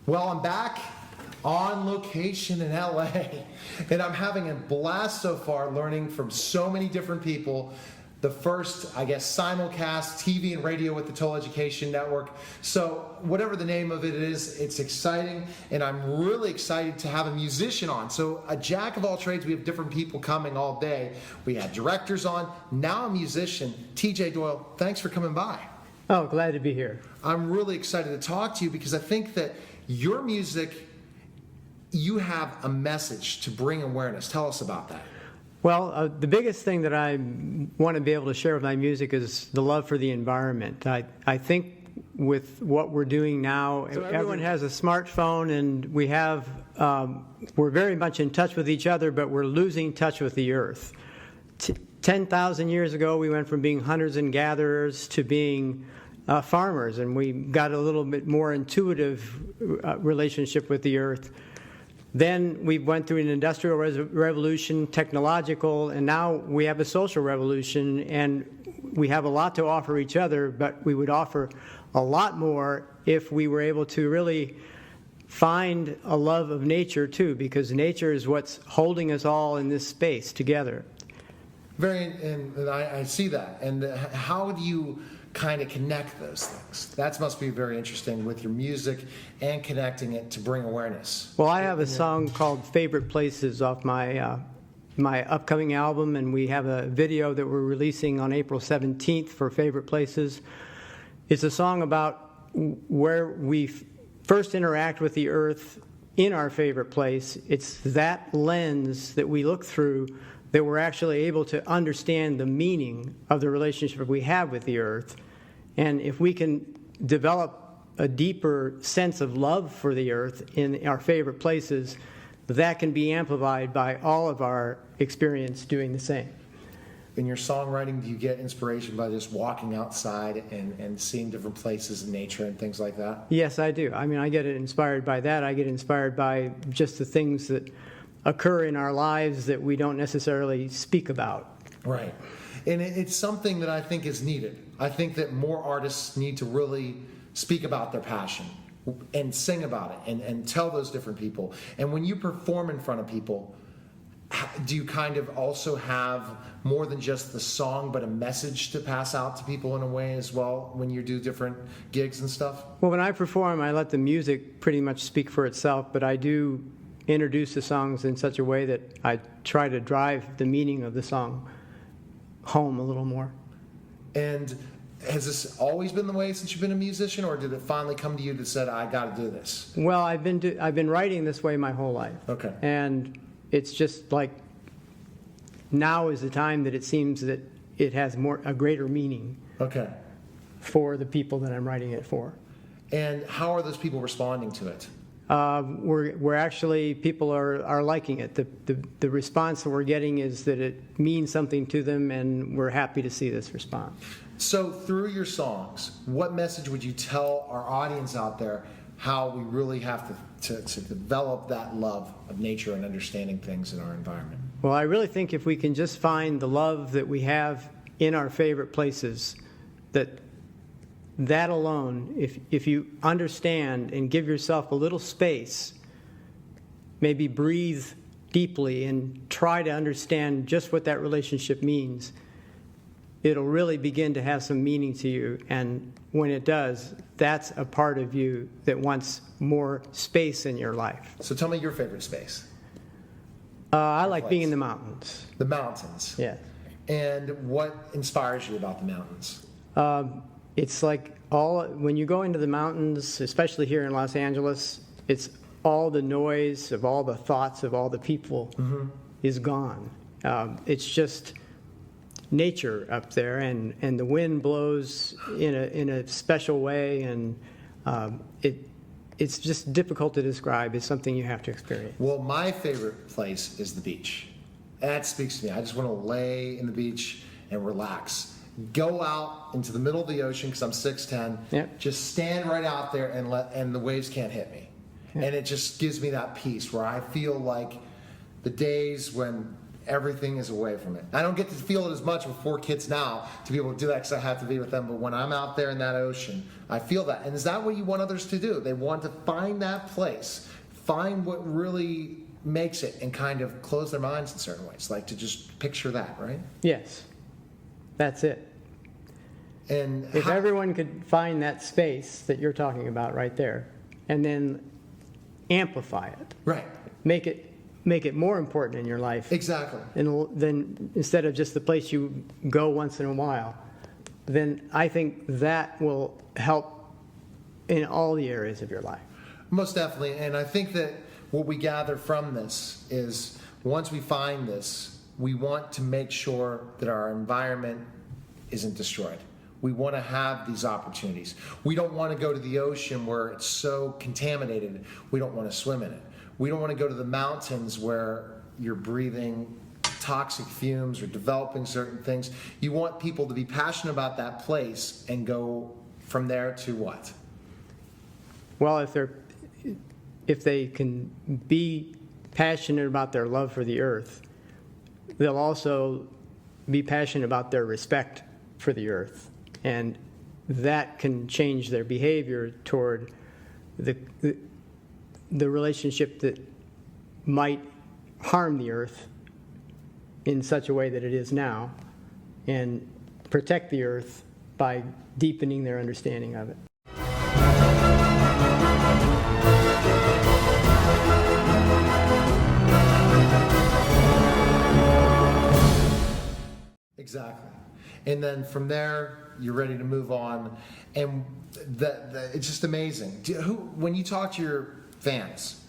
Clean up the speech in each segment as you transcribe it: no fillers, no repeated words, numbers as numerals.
Well, I'm back on location in LA, and I'm having a blast so far learning from so many different people. The first, I guess, simulcast TV and radio with the Toll Education Network. So whatever the name of it is, it's exciting, and I'm really excited to have a musician on. So a jack of all trades, we have different people coming all day. We had directors on, now a musician. TJ Doyle, thanks for coming by. Oh, glad to be here. I'm really excited to talk to you because I think that your music, you have a message to bring awareness. Tell us about that. Well, the biggest thing that I want to be able to share with my music is the love for the environment. I think with what we're doing now, so everyone has a smartphone, and we're very much in touch with each other, but we're losing touch with the earth. 10,000 years ago, we went from being hunters and gatherers to being farmers, and we got a little bit more intuitive relationship with the earth. Then we went through an industrial revolution, technological, and now we have a social revolution, and we have a lot to offer each other, but we would offer a lot more if we were able to really find a love of nature too, because nature is what's holding us all in this space together. And I see that. And how do you kind of connect those things? That must be very interesting with your music and connecting it to bring awareness. Well, I have a song called Favorite Places off my upcoming album, and we have a video that we're releasing on April 17th for Favorite Places. It's a song about where we first interact with the earth in our favorite place. It's that lens that we look through that we're actually able to understand the meaning of the relationship we have with the earth. And if we can develop a deeper sense of love for the earth in our favorite places, that can be amplified by all of our experience doing the same. In your songwriting, do you get inspiration by just walking outside and seeing different places in nature and things like that? Yes, I do. I mean, I get inspired by that. I get inspired by just the things that occur in our lives that we don't necessarily speak about. Right. And it's something that I think is needed. I think that more artists need to really speak about their passion and sing about it and tell those different people. And when you perform in front of people, do you kind of also have more than just the song, but a message to pass out to people in a way as well when you do different gigs and stuff? Well, when I perform, I let the music pretty much speak for itself, but I do introduce the songs in such a way that I try to drive the meaning of the song home a little more. And has this always been the way since you've been a musician, or did it finally come to you that said, I got to do this? Well, I've been writing this way my whole life. Okay. And it's just like now is the time that it seems that it has a greater meaning. Okay. For the people that I'm writing it for. And how are those people responding to it? We're actually, people are liking it. The response that we're getting is that it means something to them, and we're happy to see this response. So through your songs, what message would you tell our audience out there how we really have to develop that love of nature and understanding things in our environment? Well, I really think if we can just find the love that we have in our favorite places, that alone, if you understand and give yourself a little space, maybe breathe deeply and try to understand just what that relationship means, it'll really begin to have some meaning to you. And when it does, that's a part of you that wants more space in your life. So tell me your favorite space. I like being in the mountains. The mountains? Yeah. And what inspires you about the mountains? It's like when you go into the mountains, especially here in Los Angeles, it's all the noise of all the thoughts of all the people is gone. It's just nature up there, and the wind blows in a special way, and it's just difficult to describe. It's something you have to experience. Well, my favorite place is the beach. That speaks to me. I just want to lay in the beach and relax. Go out into the middle of the ocean because I'm 6'10". Yep. Just stand right out there and the waves can't hit me. Yep. And it just gives me that peace where I feel like the days when everything is away from it. I don't get to feel it as much with 4 kids now to be able to do that because I have to be with them. But when I'm out there in that ocean, I feel that. And is that what you want others to do? They want to find that place, find what really makes it, and kind of close their minds in certain ways, like to just picture that, right? Yes, that's it. And if everyone could find that space that you're talking about right there, and then amplify it, right, make it more important in your life. Exactly. And then instead of just the place you go once in a while, then I think that will help in all the areas of your life. Most definitely. And I think that what we gather from this is once we find this, we want to make sure that our environment isn't destroyed. We want to have these opportunities. We don't want to go to the ocean where it's so contaminated, we don't want to swim in it. We don't want to go to the mountains where you're breathing toxic fumes or developing certain things. You want people to be passionate about that place and go from there to what? Well, if they can be passionate about their love for the earth, they'll also be passionate about their respect for the earth. And that can change their behavior toward the relationship that might harm the earth in such a way that it is now, and protect the earth by deepening their understanding of it. Exactly. And then from there, you're ready to move on. And it's just amazing. When you talk to your fans,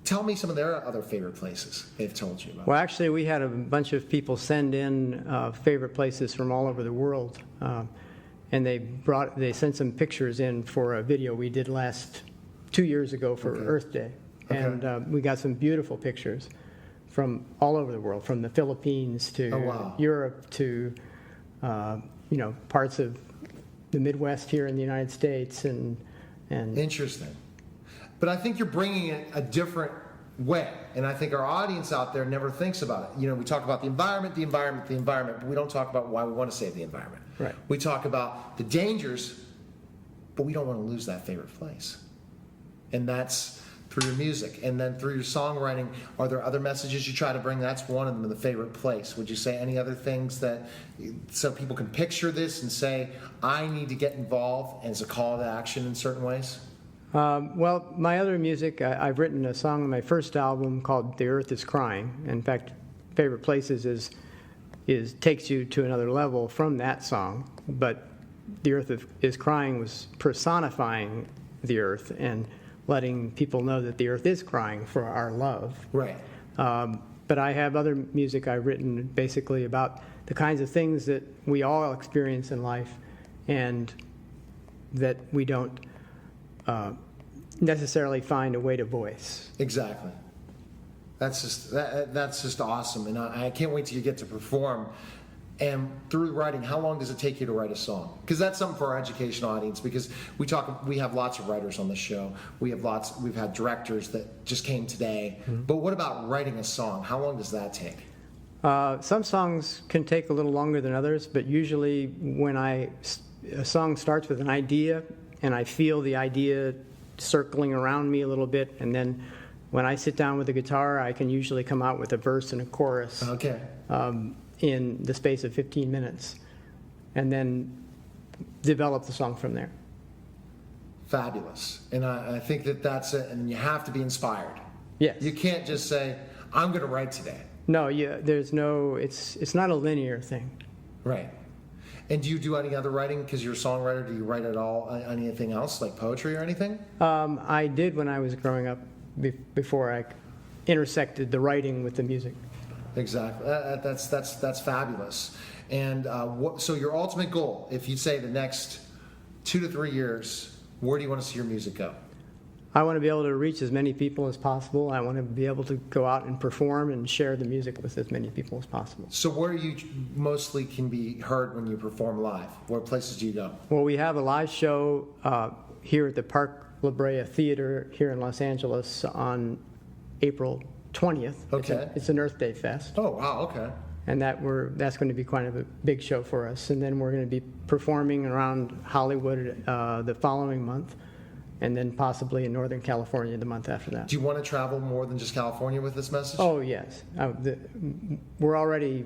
tell me some of their other favorite places they've told you about. Well, actually, we had a bunch of people send in favorite places from all over the world. And they sent some pictures in for a video we did 2 years ago for Earth Day. Okay. And we got some beautiful pictures from all over the world, from the Philippines to Europe to parts of the Midwest here in the United States, and Interesting. But I think you're bringing it a different way, and I think our audience out there never thinks about it. We talk about the environment, but we don't talk about why we want to save the environment. Right. We talk about the dangers, but we don't want to lose that favorite place, and that's through your music. And then through your songwriting, are there other messages you try to bring? That's one of them, the favorite place. Would you say any other things so people can picture this and say, I need to get involved as a call to action in certain ways? Well, my other music, I've written a song on my first album called The Earth is Crying. In fact, Favorite Places takes you to another level from that song. But The Earth is Crying was personifying the earth and letting people know that the earth is crying for our love. Right. But I have other music I've written basically about the kinds of things that we all experience in life and that we don't necessarily find a way to voice. Exactly. That's just awesome, and I can't wait till you get to perform. And through writing, how long does it take you to write a song? Because that's something for our educational audience. Because we have lots of writers on the show. We've had directors that just came today. Mm-hmm. But what about writing a song? How long does that take? Some songs can take a little longer than others, but usually when a song starts with an idea and I feel the idea circling around me a little bit, and then when I sit down with the guitar, I can usually come out with a verse and a chorus. Okay. In the space of 15 minutes, and then develop the song from there. Fabulous. And I think that's it, and you have to be inspired. Yes. You can't just say, I'm going to write today. No, it's not a linear thing. Right. And do you do any other writing? Because you're a songwriter, do you write at all anything else, like poetry or anything? I did when I was growing up, before I intersected the writing with the music. Exactly. That's fabulous. And so your ultimate goal, if you say the next 2 to 3 years, where do you want to see your music go? I want to be able to reach as many people as possible. I want to be able to go out and perform and share the music with as many people as possible. So where you mostly can be heard when you perform live? Where places do you go? Well, we have a live show here at the Park La Brea Theater here in Los Angeles on April 20th. Okay. It's an Earth Day Fest. Oh, wow, okay. And that's going to be quite a big show for us. And then we're going to be performing around Hollywood the following month, and then possibly in Northern California the month after that. Do you want to travel more than just California with this message? Oh, yes. We're already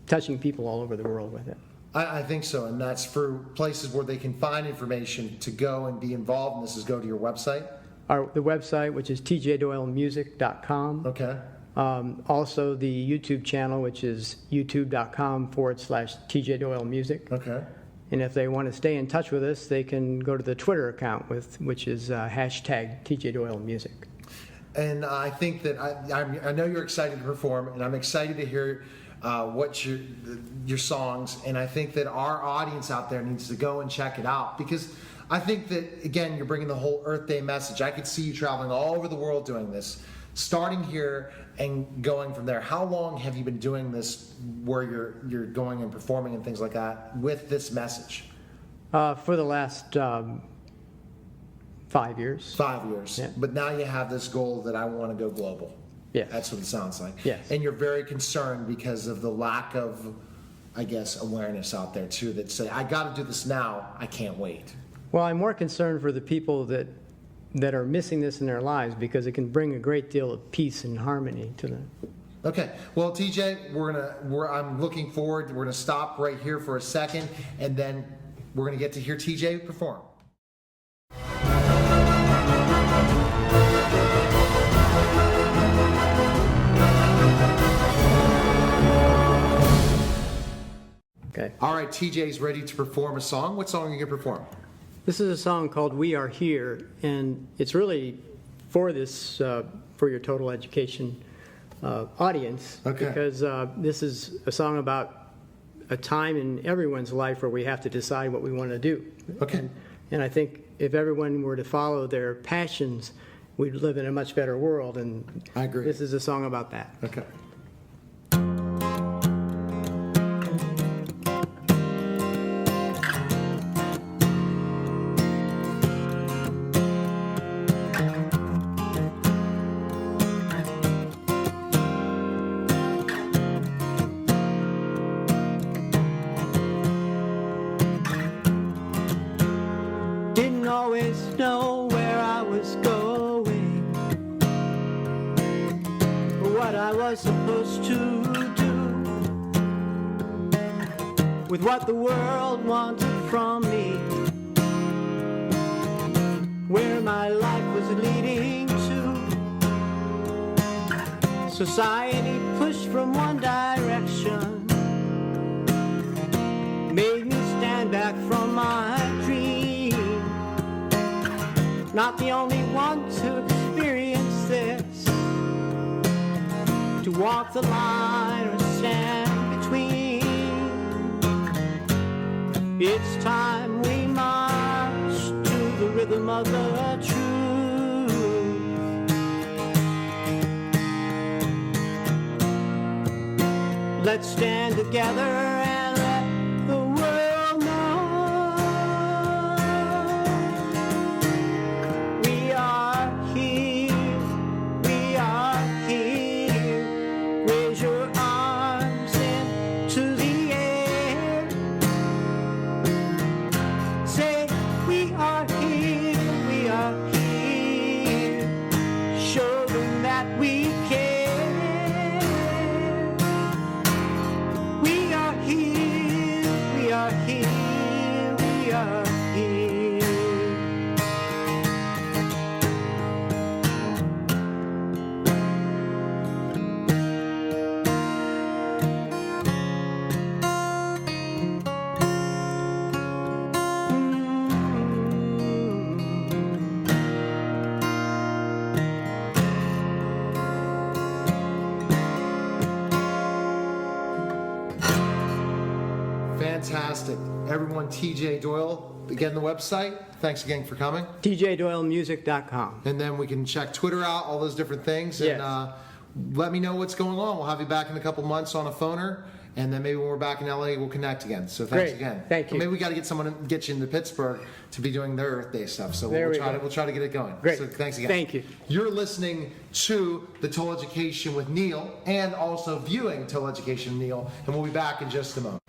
touching people all over the world with it. I think so, and that's for places where they can find information to go and be involved in this, is go to your website. The website, which is tjdoylemusic.com. Okay. Also the YouTube channel, which is youtube.com/tjdoylemusic. Okay. And if they want to stay in touch with us, they can go to the Twitter account, which is hashtag TJDoyleMusic. And I think that I know you're excited to perform, and I'm excited to hear what your songs. And I think that our audience out there needs to go and check it out, because I think that, again, you're bringing the whole Earth Day message. I could see you traveling all over the world doing this, starting here and going from there. How long have you been doing this, where you're going and performing and things like that with this message? For the last 5 years. 5 years. Yeah. But now you have this goal that I want to go global. Yes. That's what it sounds like. Yes. And you're very concerned because of the lack of, I guess, awareness out there too, that say, I got to do this now, I can't wait. Well, I'm more concerned for the people that are missing this in their lives, because it can bring a great deal of peace and harmony to them. Okay. Well, TJ, I'm looking forward. We're gonna stop right here for a second, and then we're gonna get to hear TJ perform. Okay. All right, TJ's ready to perform a song. What song are you gonna perform? This is a song called "We Are Here," and it's really for this for your total education audience. Okay. Because this is a song about a time in everyone's life where we have to decide what we want to do. Okay. And I think if everyone were to follow their passions, we'd live in a much better world. And I agree. This is a song about that. Okay. Didn't always know where I was going, or what I was supposed to do, with what the world wanted from me, where my life was leading to. Society pushed from one direction, made me stand back from my dream. Not the only one to experience this, to walk the line or stand between. It's time we march to the rhythm of the truth. Let's stand together and let the world know we are here, we are here. Raise your arms into the air. Say, we are here, we are here. Show them that we care. We are here, we are here, we are here. Fantastic. Everyone, TJ Doyle, again, the website. Thanks again for coming. tjdoylemusic.com. And then we can check Twitter out, all those different things. Yes. And let me know what's going on. We'll have you back in a couple months on a phoner, And then maybe when we're back in LA, we'll connect again. So thanks Great. again. Thank you. Maybe we got to get someone to get you into Pittsburgh to be doing their Earth Day stuff. So There we'll we try go. to get it going. Great. So thanks again. Thank you. You're listening to the Total Education with Neil, and also viewing Total Education with Neil, and we'll be back in just a moment.